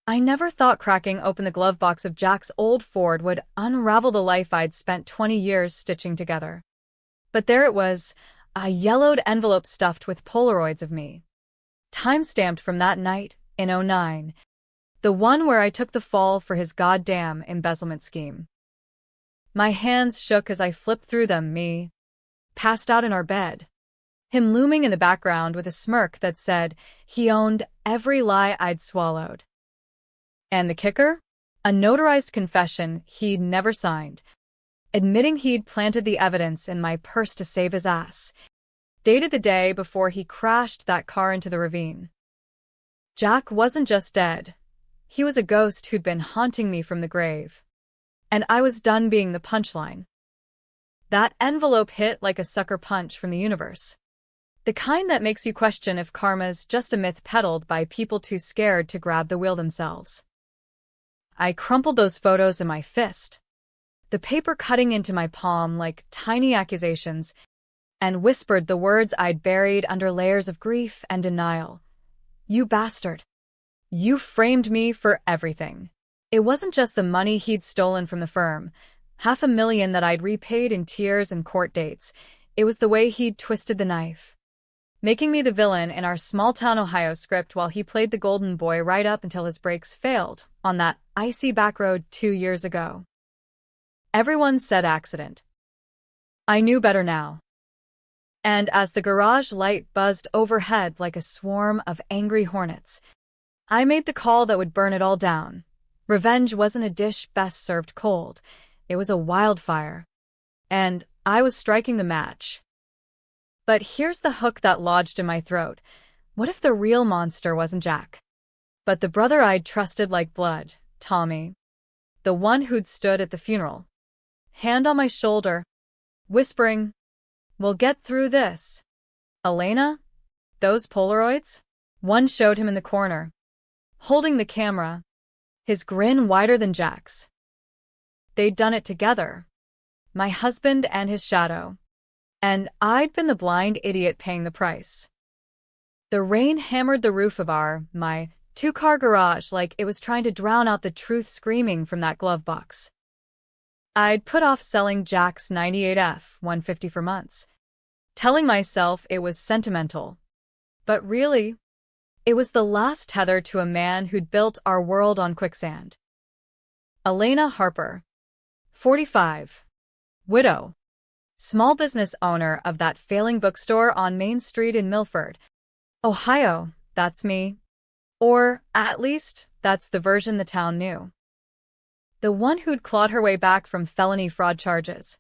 I never thought cracking open the glove box of Jack's old Ford would unravel the life I'd spent 20 years stitching together. But there it was, a yellowed envelope stuffed with Polaroids of me. Time-stamped from that night, in '09. The one where I took the fall for his goddamn embezzlement scheme. My hands shook as I flipped through them, me passed out in our bed. Him looming in the background with a smirk that said he owned every lie I'd swallowed. And the kicker? A notarized confession he'd never signed, admitting he'd planted the evidence in my purse to save his ass, dated the day before he crashed that car into the ravine. Jack wasn't just dead. He was a ghost who'd been haunting me from the grave. And I was done being the punchline. That envelope hit like a sucker punch from the universe. The kind that makes you question if karma's just a myth peddled by people too scared to grab the wheel themselves. I crumpled those photos in my fist, the paper cutting into my palm like tiny accusations, and whispered the words I'd buried under layers of grief and denial. You bastard. You framed me for everything. It wasn't just the money he'd stolen from the firm, $500,000 that I'd repaid in tears and court dates. It was the way he'd twisted the knife, making me the villain in our small-town Ohio script while he played the golden boy right up until his brakes failed on that icy back road 2 years ago. Everyone said accident. I knew better now. And as the garage light buzzed overhead like a swarm of angry hornets, I made the call that would burn it all down. Revenge wasn't a dish best served cold. It was a wildfire. And I was striking the match. But here's the hook that lodged in my throat. What if the real monster wasn't Jack, but the brother I'd trusted like blood, Tommy? The one who'd stood at the funeral, hand on my shoulder, whispering, "We'll get through this." Elena? Those Polaroids? One showed him in the corner, holding the camera, his grin wider than Jack's. They'd done it together, my husband and his shadow. And I'd been the blind idiot paying the price. The rain hammered the roof of my two-car garage like it was trying to drown out the truth screaming from that glove box. I'd put off selling Jack's 98 F-150 for months, telling myself it was sentimental. But really, it was the last tether to a man who'd built our world on quicksand. Elena Harper, 45, widow, small business owner of that failing bookstore on Main Street in Milford, Ohio. That's me. Or, at least, that's the version the town knew. The one who'd clawed her way back from felony fraud charges,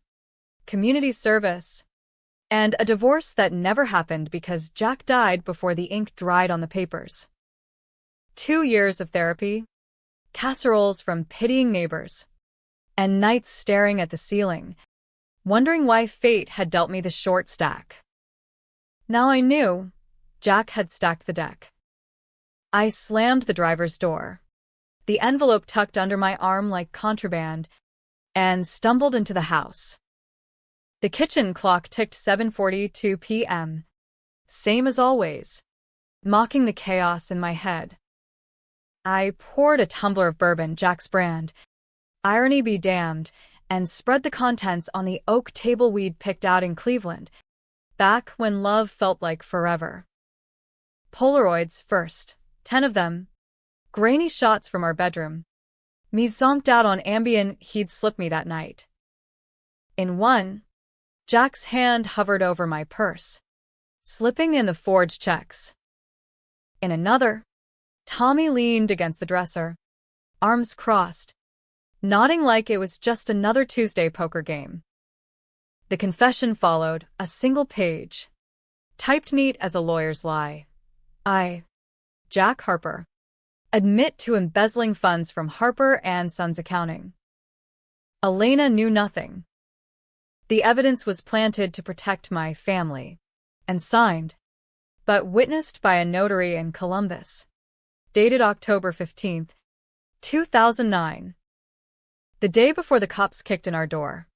community service, and a divorce that never happened because Jack died before the ink dried on the papers. 2 years of therapy, casseroles from pitying neighbors, and nights staring at the ceiling, wondering why fate had dealt me the short stack. Now I knew Jack had stacked the deck. I slammed the driver's door, the envelope tucked under my arm like contraband, and stumbled into the house. The kitchen clock ticked 7:42 p.m., same as always, mocking the chaos in my head. I poured a tumbler of bourbon, Jack's brand, irony be damned, and spread the contents on the oak table we'd picked out in Cleveland, back when love felt like forever. Polaroids first, 10 of them, grainy shots from our bedroom. Me zonked out on Ambien he'd slipped me that night. In one, Jack's hand hovered over my purse, slipping in the forged checks. In another, Tommy leaned against the dresser, arms crossed, nodding like it was just another Tuesday poker game. The confession followed, a single page, typed neat as a lawyer's lie. I, Jack Harper, admit to embezzling funds from Harper and Sons Accounting. Elena knew nothing. The evidence was planted to protect my family, and signed, but witnessed by a notary in Columbus, dated October 15, 2009. The day before the cops kicked in our door.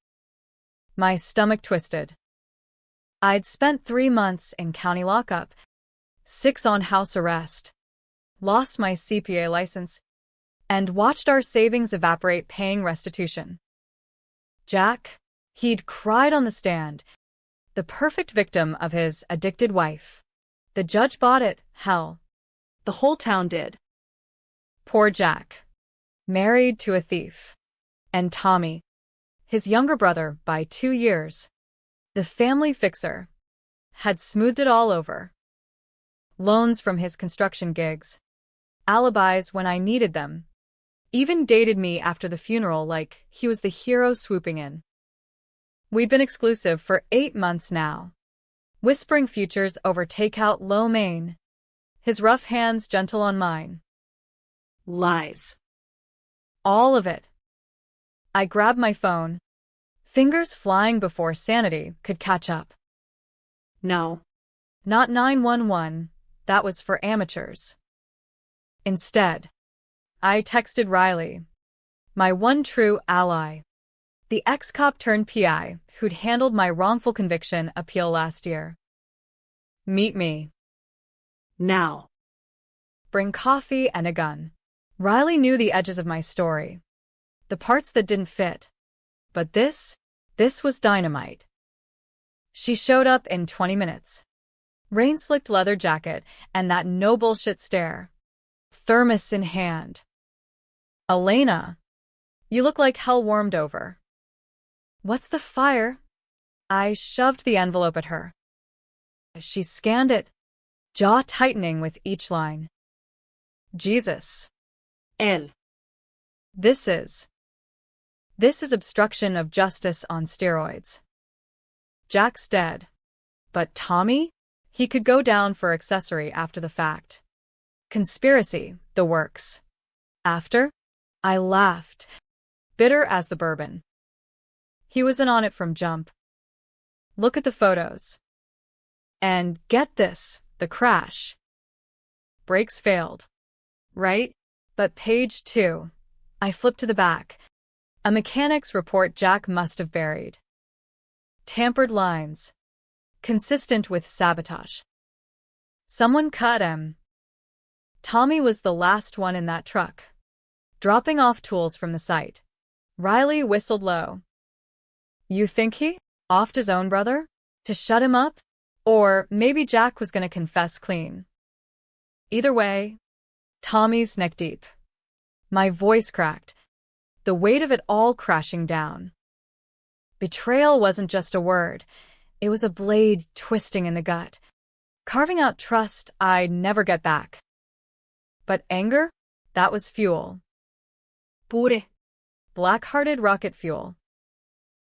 My stomach twisted. I'd spent 3 months in county lockup, 6 on house arrest, lost my CPA license, and watched our savings evaporate paying restitution. Jack, he'd cried on the stand, the perfect victim of his addicted wife. The judge bought it, hell. The whole town did. Poor Jack. Married to a thief. And Tommy, his younger brother by 2 years, the family fixer, had smoothed it all over. Loans from his construction gigs, alibis when I needed them, even dated me after the funeral like he was the hero swooping in. We'd been exclusive for 8 months now, whispering futures over takeout lo mein, his rough hands gentle on mine. Lies. All of it. I grabbed my phone, fingers flying before sanity could catch up. No. Not 911, that was for amateurs. Instead, I texted Riley, my one true ally, the ex-cop turned PI who'd handled my wrongful conviction appeal last year. Meet me. Now. Bring coffee and a gun. Riley knew the edges of my story, the parts that didn't fit. But this was dynamite. She showed up in 20 minutes. Rain-slicked leather jacket and that no-bullshit stare. Thermos in hand. Elena, you look like hell warmed over. What's the fire? I shoved the envelope at her. She scanned it, jaw tightening with each line. Jesus. Él. This is obstruction of justice on steroids. Jack's dead. But Tommy? He could go down for accessory after the fact. Conspiracy, the works. After? I laughed, bitter as the bourbon. He was in on it from jump. Look at the photos. And get this, the crash. Brakes failed. Right? But page 2. I flipped to the back. A mechanic's report Jack must have buried. Tampered lines. Consistent with sabotage. Someone cut him. Tommy was the last one in that truck, dropping off tools from the site. Riley whistled low. You think he offed his own brother? To shut him up? Or maybe Jack was going to confess clean. Either way, Tommy's neck deep. My voice cracked, the weight of it all crashing down. Betrayal wasn't just a word. It was a blade twisting in the gut, carving out trust I'd never get back. But anger? That was fuel. Pure. Black-hearted rocket fuel.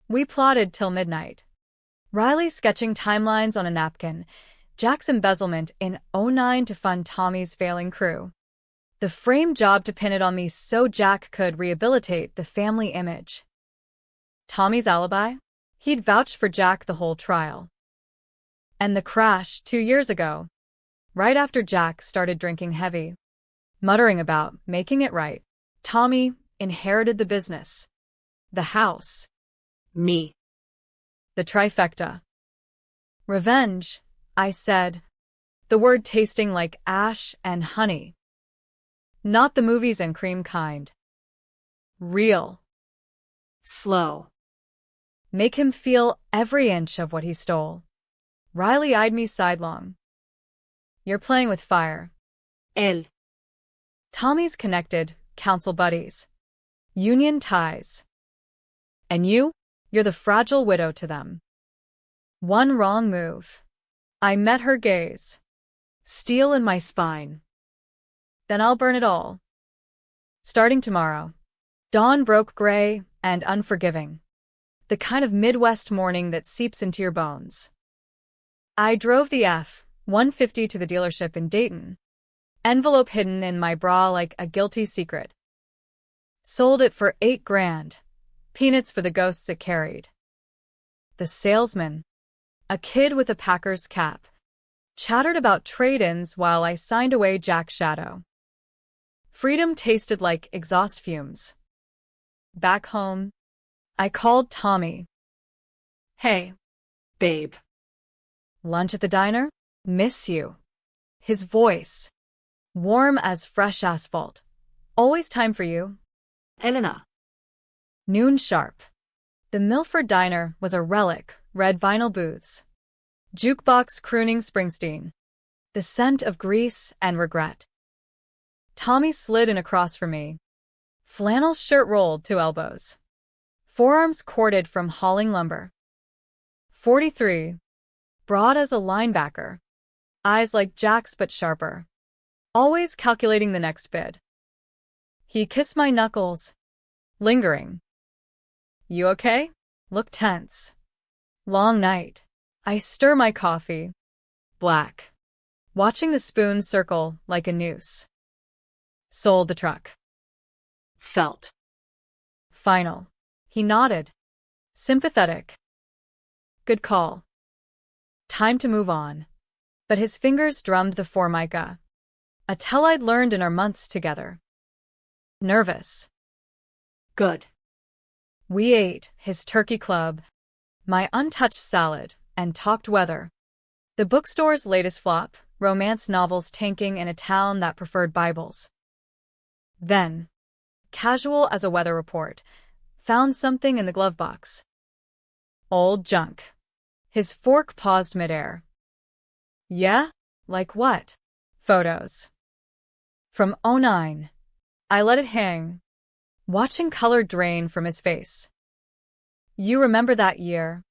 We plotted till midnight. Riley sketching timelines on a napkin, Jack's embezzlement in '09 to fund Tommy's failing crew. The frame job to pin it on me so Jack could rehabilitate the family image. Tommy's alibi? He'd vouched for Jack the whole trial. And the crash 2 years ago, right after Jack started drinking heavy, muttering about making it right, Tommy inherited the business, the house, me. the trifecta. Revenge, I said, the word tasting like ash and honey. Not the movies and cream kind. Real. Slow. Make him feel every inch of what he stole. Riley eyed me sidelong. You're playing with fire. Él. Tommy's connected, council buddies. Union ties. And you're the fragile widow to them. One wrong move. I met her gaze. Steel in my spine. Then I'll burn it all. Starting tomorrow. Dawn broke gray and unforgiving. The kind of Midwest morning that seeps into your bones. I drove the F-150 to the dealership in Dayton. Envelope hidden in my bra like a guilty secret. Sold it for $8 grand. Peanuts for the ghosts it carried. The salesman, a kid with a Packers cap, chattered about trade-ins while I signed away Jack's shadow. Freedom tasted like exhaust fumes. Back home, I called Tommy. Hey, Babe. Lunch at the diner? Miss you. His voice, warm as fresh asphalt, Always time for you. Elena. Noon sharp. The Milford Diner was a relic, red vinyl booths. Jukebox crooning Springsteen. The scent of grease and regret. Tommy slid in across from me. Flannel shirt rolled to elbows. Forearms corded from hauling lumber. 43. Broad as a linebacker. Eyes like Jack's but sharper. Always calculating the next bid. He kissed my knuckles. Lingering. You okay? Look tense. Long night. I stir my coffee. Black. Watching the spoon circle like a noose. Sold the truck. Felt. Final. He nodded. Sympathetic. Good call. Time to move on. But his fingers drummed the formica. A tell I'd learned in our months together. Nervous. Good. We ate his turkey club, my untouched salad, and talked weather. The bookstore's latest flop, romance novels tanking in a town that preferred Bibles. Then, casual as a weather report, found something in the glove box. Old junk. His fork paused midair. Yeah? Like what? Photos. From '09. I let it hang, watching color drain from his face. You remember that year?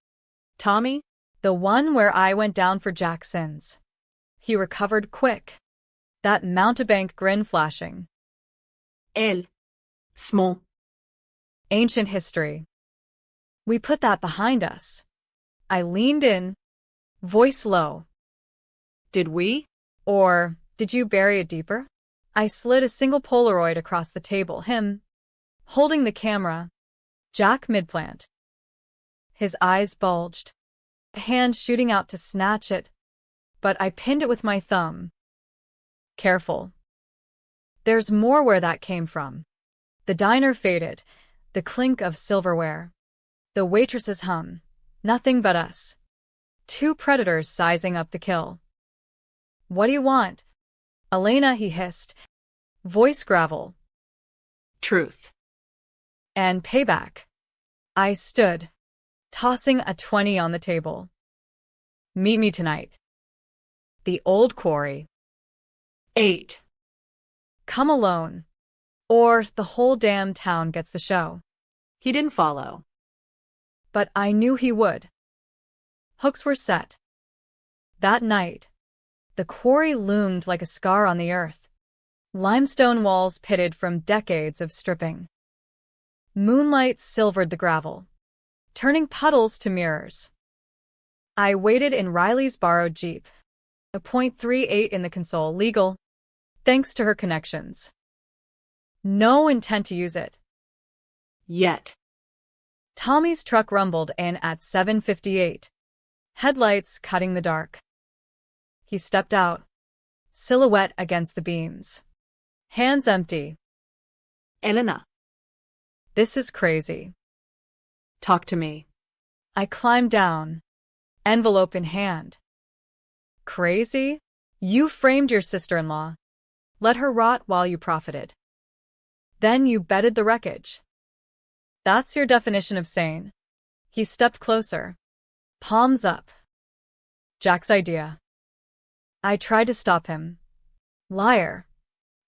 Tommy? The one where I went down for Jackson's. He recovered quick. That mountebank grin flashing. El. Small. Ancient history. We put that behind us. I leaned in, voice low. Did we? Or did you bury it deeper? I slid a single Polaroid across the table, him holding the camera, Jack midplant. His eyes bulged, a hand shooting out to snatch it, but I pinned it with my thumb. Careful. There's more where that came from. The diner faded, the clink of silverware. The waitress's hum. Nothing but us. Two predators sizing up the kill. What do you want? Elena, he hissed. Voice gravel. Truth. And payback. I stood, tossing a 20 on the table. Meet me tonight. The old quarry. 8. Come alone. Or the whole damn town gets the show. He didn't follow. But I knew he would. Hooks were set. That night, the quarry loomed like a scar on the earth. Limestone walls pitted from decades of stripping. Moonlight silvered the gravel, turning puddles to mirrors. I waited in Riley's borrowed Jeep, a .38 in the console, legal, thanks to her connections. No intent to use it. Yet. Tommy's truck rumbled in at 7:58, headlights cutting the dark. He stepped out, silhouette against the beams. Hands empty. Elena. This is crazy. Talk to me. I climbed down, envelope in hand. Crazy? You framed your sister-in-law. Let her rot while you profited. Then you bedded the wreckage. That's your definition of sane. He stepped closer, palms up. Jack's idea. I tried to stop him. Liar.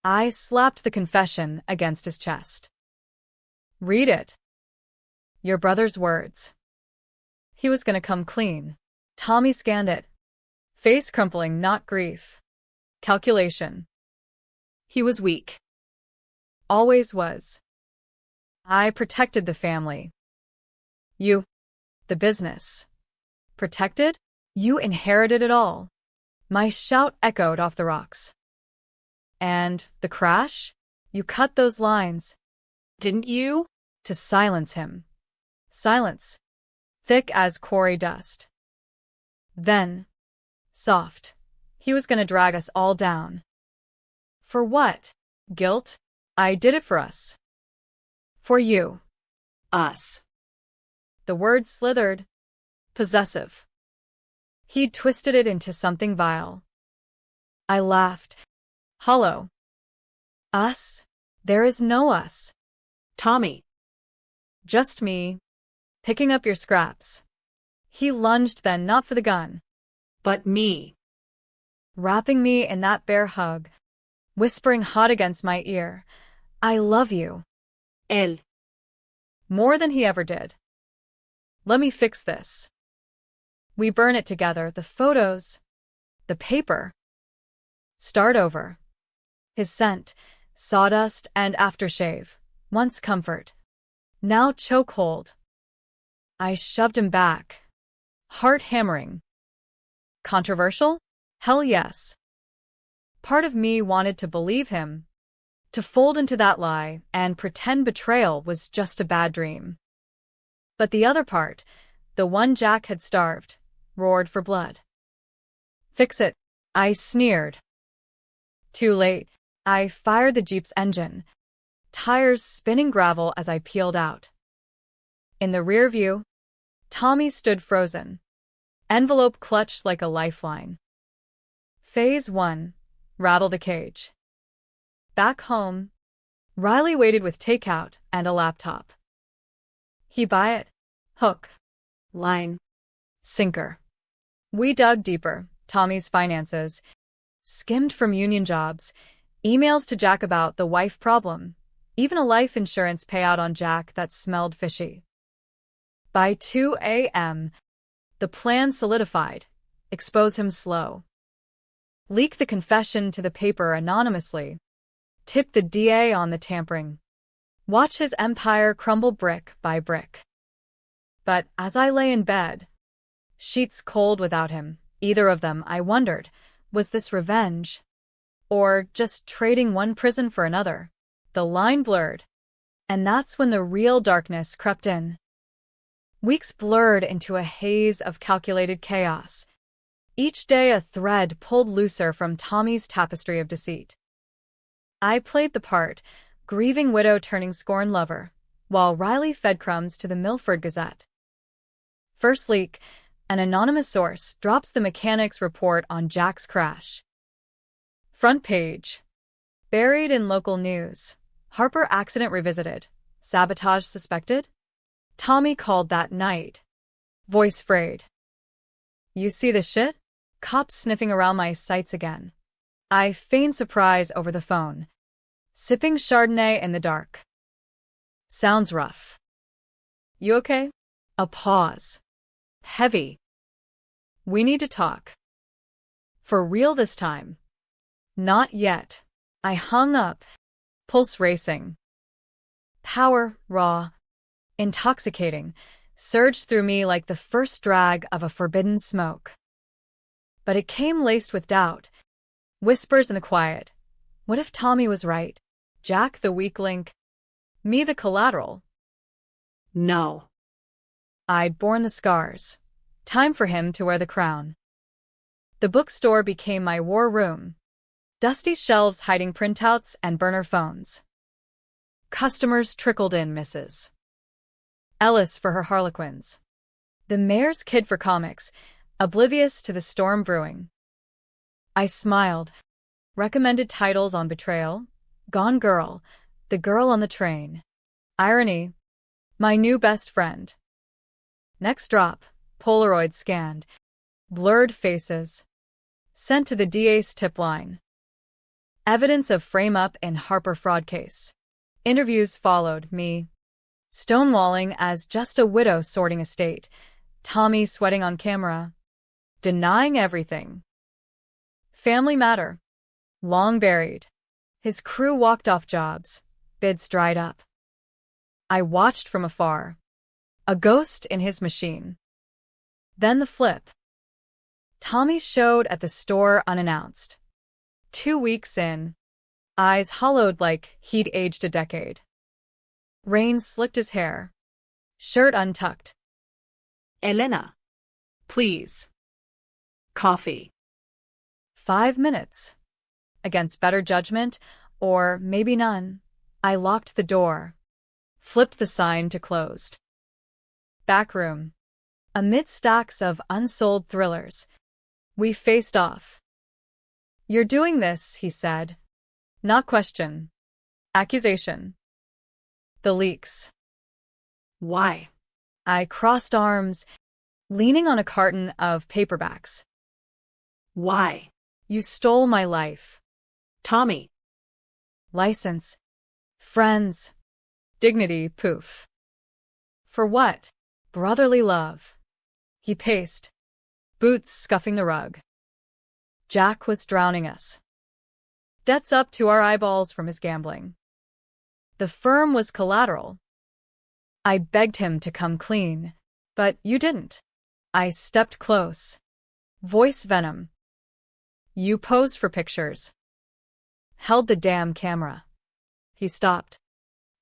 I slapped the confession against his chest. Read it. Your brother's words. He was gonna come clean. Tommy scanned it. Face crumpling, not grief. Calculation. He was weak. Always was. I protected the family. You, the business. Protected? You inherited it all. My shout echoed off the rocks. And the crash? You cut those lines. Didn't you? To silence him. Silence. Thick as quarry dust. Then, soft. He was gonna drag us all down. For what? Guilt? I did it for us. For you. Us. The word slithered. Possessive. He'd twisted it into something vile. I laughed. Hollow. Us? There is no us. Tommy. Just me. Picking up your scraps. He lunged then, not for the gun. But me. Wrapping me in that bear hug. Whispering hot against my ear. I love you. Él. More than he ever did. Let me fix this. We burn it together, the photos, the paper. Start over. His scent, sawdust and aftershave, once comfort. Now chokehold. I shoved him back. Heart hammering. Controversial? Hell yes. Part of me wanted to believe him, to fold into that lie and pretend betrayal was just a bad dream. But the other part, the one Jack had starved, roared for blood. Fix it, I sneered. Too late. I fired the Jeep's engine, tires spinning gravel as I peeled out. In the rear view, Tommy stood frozen, envelope clutched like a lifeline. Phase 1. Rattle the cage. Back home, Riley waited with takeout and a laptop. He buy it? Hook. Line. Sinker. We dug deeper, Tommy's finances, skimmed from union jobs, emails to Jack about the wife problem, even a life insurance payout on Jack that smelled fishy. By 2 a.m., the plan solidified. Expose him slow. Leak the confession to the paper anonymously. Tip the DA on the tampering. Watch his empire crumble brick by brick. But as I lay in bed, sheets cold without him, either of them, I wondered, was this revenge? Or just trading one prison for another? The line blurred. And that's when the real darkness crept in. Weeks blurred into a haze of calculated chaos. Each day a thread pulled looser from Tommy's tapestry of deceit. I played the part, grieving widow turning scorned lover, while Riley fed crumbs to the Milford Gazette. First leak, an anonymous source drops the mechanic's report on Jack's crash. Front page. Buried in local news. Harper accident revisited. Sabotage suspected? Tommy called that night. Voice frayed. You see the shit? Cops sniffing around my sights again. I feigned surprise over the phone. Sipping Chardonnay in the dark. Sounds rough. You okay? A pause. Heavy. We need to talk. For real this time. Not yet. I hung up. Pulse racing. Power, raw, intoxicating, surged through me like the first drag of a forbidden smoke. But it came laced with doubt. Whispers in the quiet. What if Tommy was right? Jack the weak link. Me the collateral. No. I'd borne the scars. Time for him to wear the crown. The bookstore became my war room. Dusty shelves hiding printouts and burner phones. Customers trickled in, Mrs. Ellis for her Harlequins. The mayor's kid for comics, oblivious to the storm brewing. I smiled. Recommended titles on Betrayal, Gone Girl, The Girl on the Train. Irony, My New Best Friend. Next drop, Polaroid scanned. Blurred faces. Sent to the DA's tip line. Evidence of frame-up in Harper fraud case. Interviews followed, me stonewalling as just a widow sorting estate. Tommy sweating on camera. Denying everything. Family matter. Long buried. His crew walked off jobs. Bids dried up. I watched from afar. A ghost in his machine. Then the flip. Tommy showed at the store unannounced. 2 weeks in. Eyes hollowed like he'd aged a decade. Rain slicked his hair. Shirt untucked. Elena. Please. Coffee. 5 minutes. Against better judgment, or maybe none, I locked the door. Flipped the sign to closed. Back room. Amid stacks of unsold thrillers. We faced off. You're doing this, he said. Not question. Accusation. The leaks. Why? I crossed arms, leaning on a carton of paperbacks. Why? You stole my life. Tommy. License. Friends. Dignity, poof. For what? Brotherly love. He paced, boots scuffing the rug. Jack was drowning us. Debts up to our eyeballs from his gambling. The firm was collateral. I begged him to come clean, but you didn't. I stepped close. Voice venom. You posed for pictures. Held the damn camera. He stopped.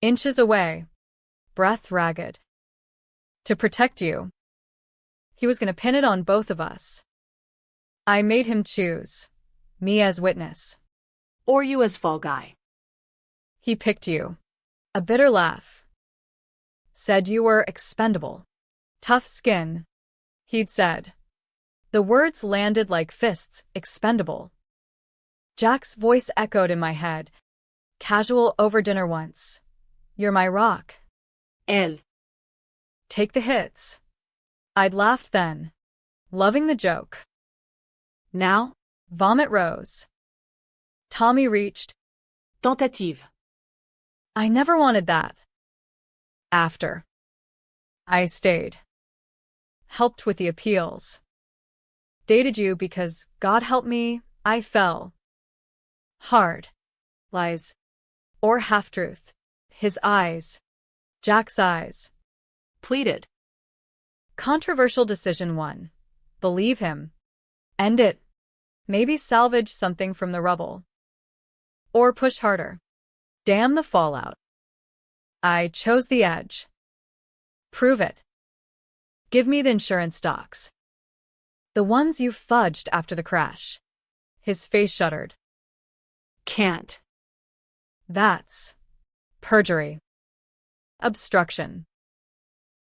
Inches away. Breath ragged. To protect you. He was going to pin it on both of us. I made him choose. Me as witness. Or you as fall guy. He picked you. A bitter laugh. Said you were expendable. Tough skin. He'd said. The words landed like fists, expendable. Jack's voice echoed in my head. Casual over dinner once. You're my rock. Él. Take the hits. I'd laughed then. Loving the joke. Now? Vomit rose. Tommy reached. Tentative. I never wanted that. After. I stayed. Helped with the appeals. Dated you because, God help me, I fell. Hard. Lies. Or half-truth. His eyes. Jack's eyes. Pleaded. Controversial decision one. Believe him. End it. Maybe salvage something from the rubble. Or push harder. Damn the fallout. I chose the edge. Prove it. Give me the insurance docs. The ones you fudged after the crash. His face shuddered. Can't. That's perjury. Obstruction.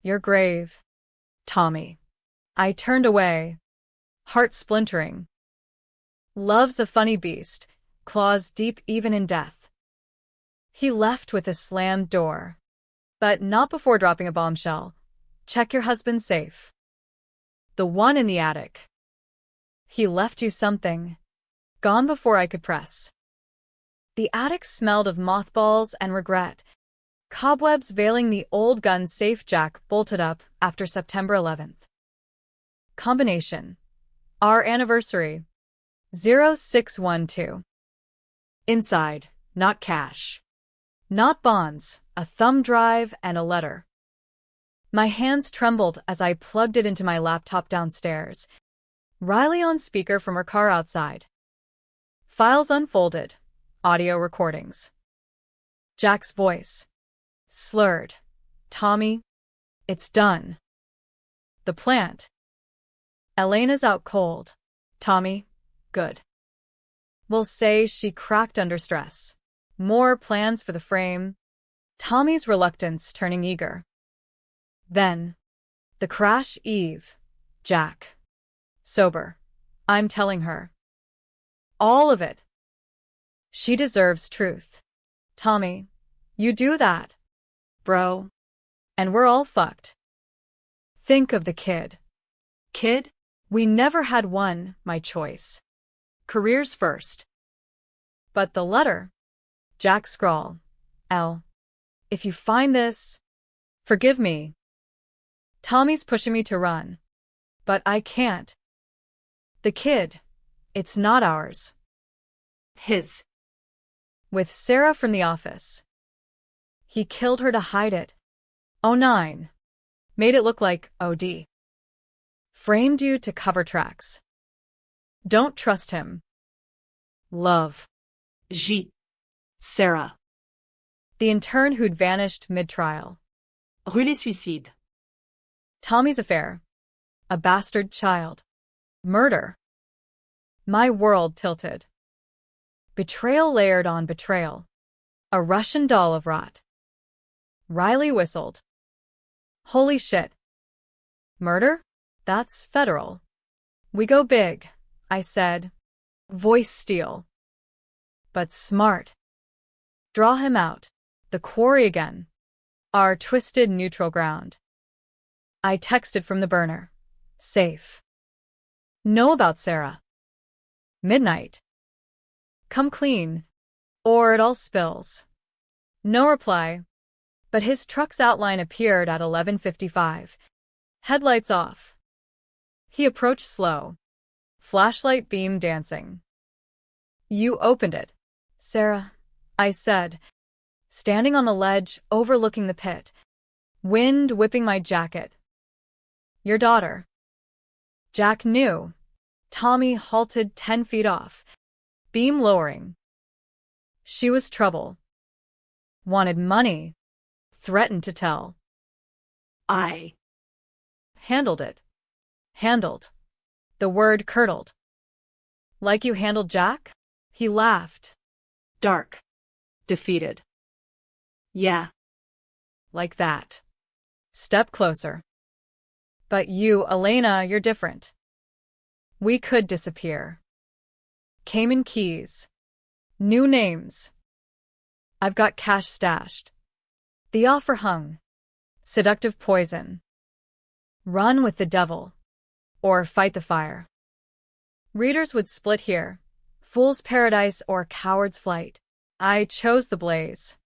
You're grave, Tommy. I turned away, heart splintering. Love's a funny beast, claws deep even in death. He left with a slammed door. But not before dropping a bombshell. Check your husband's safe. The one in the attic. He left you something. Gone before I could press. The attic smelled of mothballs and regret. Cobwebs veiling the old gun safe Jack bolted up after September 11th. Combination. Our anniversary. 0612. Inside, not cash. Not bonds, a thumb drive and a letter. My hands trembled as I plugged it into my laptop downstairs. Riley on speaker from her car outside. Files unfolded. Audio recordings. Jack's voice. Slurred. Tommy, it's done. The plant. Elena's out cold. Tommy, good. We'll say she cracked under stress. More plans for the frame. Tommy's reluctance turning eager. Then, the crash eve. Jack. Sober. I'm telling her. All of it. She deserves truth. Tommy, you do that. Bro. And we're all fucked. Think of the kid. Kid? We never had one, my choice. Careers first. But the letter. Jack scrawl. L. If you find this, forgive me. Tommy's pushing me to run. But I can't. The kid. It's not ours. His. With Sarah from the office. He killed her to hide it. 09. Made it look like OD. Framed you to cover tracks. Don't trust him. Love. J. Sarah. The intern who'd vanished mid-trial. Rue les Suicides. Tommy's affair. A bastard child. Murder. My world tilted. Betrayal layered on betrayal. A Russian doll of rot. Riley whistled. Holy shit. Murder? That's federal. We go big, I said. Voice steel. But smart. Draw him out. The quarry again. Our twisted neutral ground. I texted from the burner. Safe. Know about Sarah. Midnight. Come clean, or it all spills. No reply, but his truck's outline appeared at 11:55. Headlights off. He approached slow, flashlight beam dancing. You opened it, Sarah, I said, standing on the ledge overlooking the pit, wind whipping my jacket. Your daughter. Jack knew. Tommy halted 10 feet off, beam lowering. She was trouble. Wanted money. Threatened to tell. I Handled it. Handled. The word curdled. Like you handled Jack? He laughed. dark. Defeated. Yeah. Like that. Step closer. But you, Elena, you're different. We could disappear. Cayman Keys. New names. I've got cash stashed. The offer hung. Seductive poison. Run with the devil. Or fight the fire. Readers would split here. Fool's paradise or coward's flight. I chose the blaze.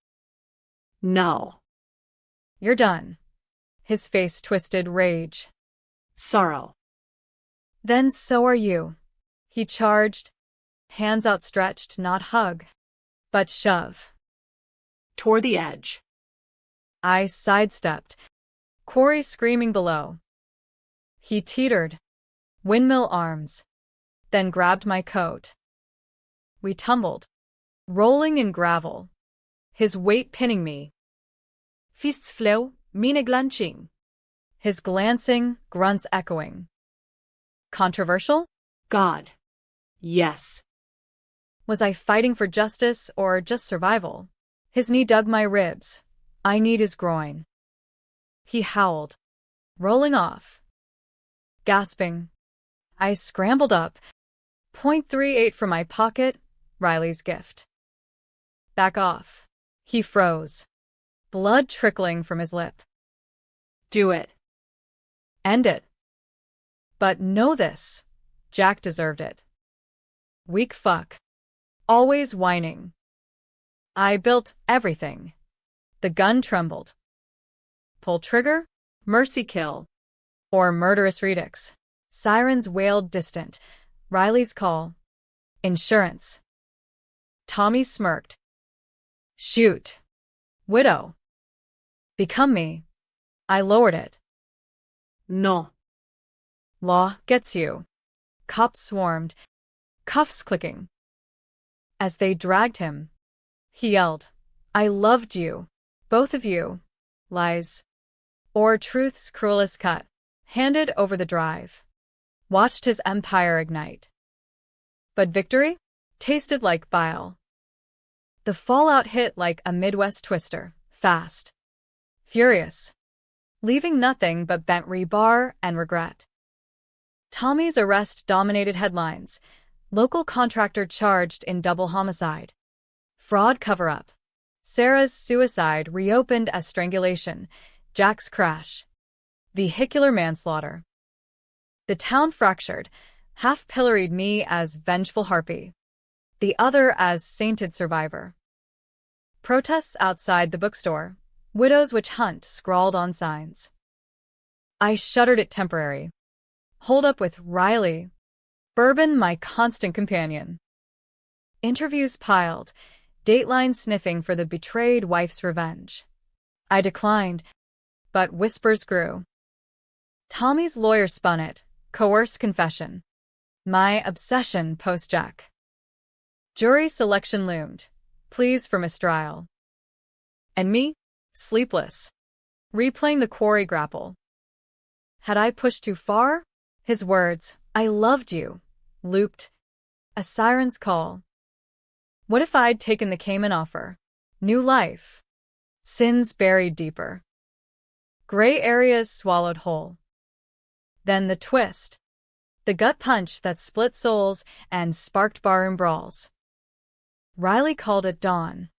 No. You're done. His face twisted rage. Sorrow. Then so are you. He charged. Hands outstretched, not hug, but shove. Toward the edge. I sidestepped. Corey screaming below. He teetered. Windmill arms. Then grabbed my coat. We tumbled. Rolling in gravel. His weight pinning me. Fists flow, mine glanching. His glancing, grunts echoing. Controversial? God. Yes. Was I fighting for justice or just survival? His knee dug my ribs. I need his groin. He howled. Rolling off. Gasping. I scrambled up. .38 from my pocket, Riley's gift. Back off. He froze. Blood trickling from his lip. Do it. End it. But know this. Jack deserved it. Weak fuck. Always whining. I built everything. The gun trembled. Pull trigger? Mercy kill. Or murderous redux. Sirens wailed distant. Riley's call. Insurance. Tommy smirked. Shoot. Widow. Become me. I lowered it. No. Law gets you. Cops swarmed. Cuffs clicking. As they dragged him, he yelled, I loved you. Both of you. Lies. Or truth's cruelest cut. Handed over the drive. Watched his empire ignite. But victory? Tasted like bile. The fallout hit like a Midwest twister. Fast. Furious. Leaving nothing but bent rebar and regret. Tommy's arrest dominated headlines. Local contractor charged in double homicide. Fraud cover-up. Sarah's suicide reopened as strangulation. Jack's crash. Vehicular manslaughter. The town fractured, half-pilloried me as vengeful harpy. The other as sainted survivor. Protests outside the bookstore. Widows witch hunt scrawled on signs. I shuddered at temporary. Hold up with Riley. Bourbon my constant companion. Interviews piled. Dateline sniffing for the betrayed wife's revenge. I declined, but whispers grew. Tommy's lawyer spun it. Coerced confession. My obsession post-Jack. Jury selection loomed. Pleas for mistrial. And me? Sleepless. Replaying the quarry grapple. Had I pushed too far? His words, I loved you, looped. A siren's call. What if I'd taken the Cayman offer? New life. Sins buried deeper. Gray areas swallowed whole. Then the twist. The gut punch that split souls and sparked barroom brawls. Riley called it dawn.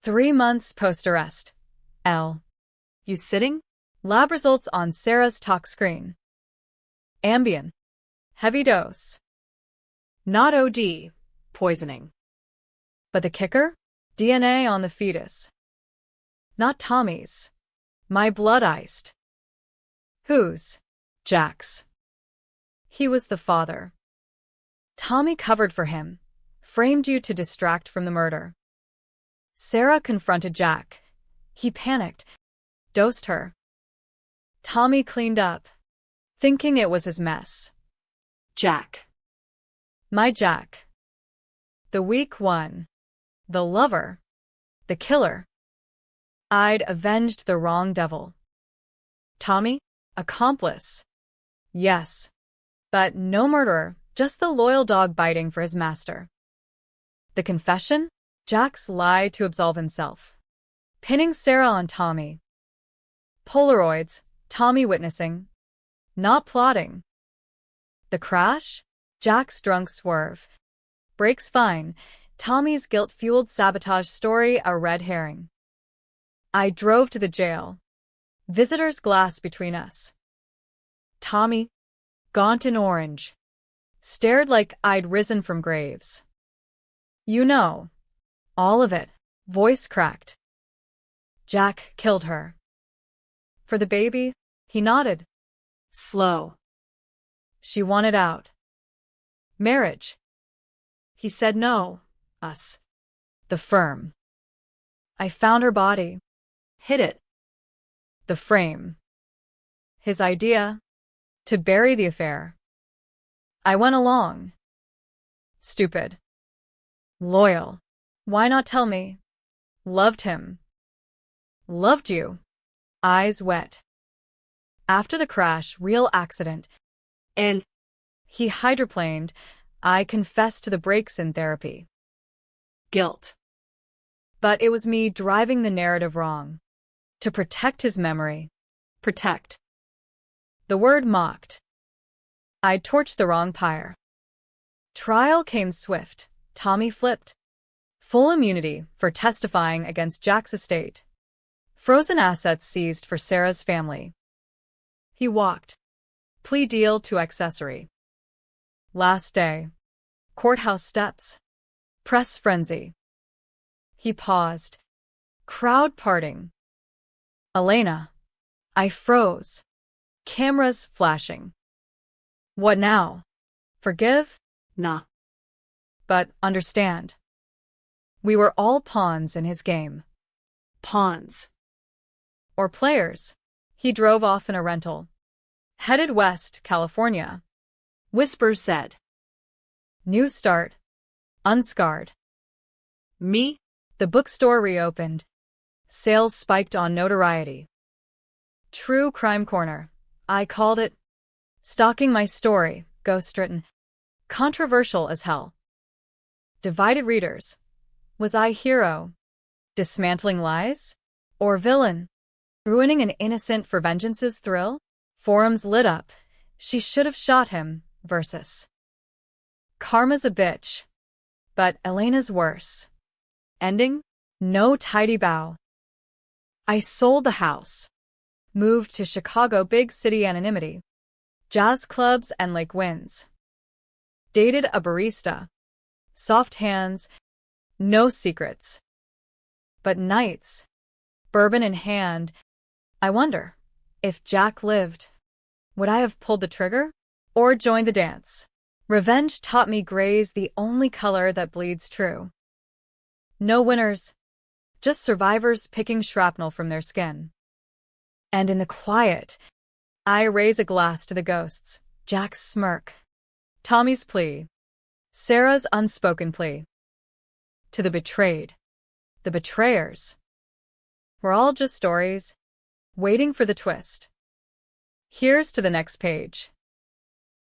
3 months post-arrest. L. You sitting? Lab results on Sarah's talk screen. Ambien. Heavy dose. Not OD. Poisoning. But the kicker? DNA on the fetus. Not Tommy's. My blood iced. Whose? Jack's. He was the father. Tommy covered for him, framed you to distract from the murder. Sarah confronted Jack. He panicked, dosed her. Tommy cleaned up, thinking it was his mess. Jack. My Jack. The weak one. The lover. The killer. I'd avenged the wrong devil. Tommy? Accomplice. Yes. But no murderer, just the loyal dog biting for his master. The confession? Jack's lie to absolve himself. Pinning Sarah on Tommy. Polaroids, Tommy witnessing. Not plotting. The crash? Jack's drunk swerve. Brakes fine. Tommy's guilt-fueled sabotage story a red herring. I drove to the jail. Visitors glass between us. Tommy, gaunt in orange, stared like I'd risen from graves. You know, all of it, voice cracked. Jack killed her. For the baby, he nodded. Slow. She wanted out. Marriage. He said no. Us. The firm. I found her body. Hid it. The frame. His idea. To bury the affair. I went along. Stupid. Loyal. Why not tell me? Loved him. Loved you. Eyes wet. After the crash, real accident. And He hydroplaned. I confessed to the breaks in therapy. guilt. But it was me driving the narrative wrong. To protect his memory. Protect. The word mocked. I'd torched the wrong pyre. Trial came swift. Tommy flipped. Full immunity for testifying against Jack's estate. Frozen assets seized for Sarah's family. He walked. Plea deal to accessory. Last day. Courthouse steps. Press frenzy. He paused. Crowd parting. Elena. I froze. Cameras flashing. What now? Forgive? Nah. But understand. We were all pawns in his game. Pawns. Or players. He drove off in a rental. Headed west, California. Whispers said. New start. Unscarred. Me? The bookstore reopened. Sales spiked on notoriety. True Crime Corner. I called it. Stalking my story, ghost-written. Controversial as hell. Divided readers. Was I hero? Dismantling lies? Or villain? Ruining an innocent for vengeance's thrill? Forums lit up. She should have shot him, versus. Karma's a bitch. But Elena's worse. Ending? No tidy bow. I sold the house. Moved to Chicago, big city anonymity. Jazz clubs and lake winds. Dated a barista. Soft hands. No secrets. But nights. Bourbon in hand. I wonder, if Jack lived, would I have pulled the trigger? Or joined the dance? Revenge taught me gray's the only color that bleeds true. No winners. Just survivors picking shrapnel from their skin. And in the quiet, I raise a glass to the ghosts. Jack's smirk. Tommy's plea. Sarah's unspoken plea. To the betrayed. The betrayers. We're all just stories, waiting for the twist. Here's to the next page.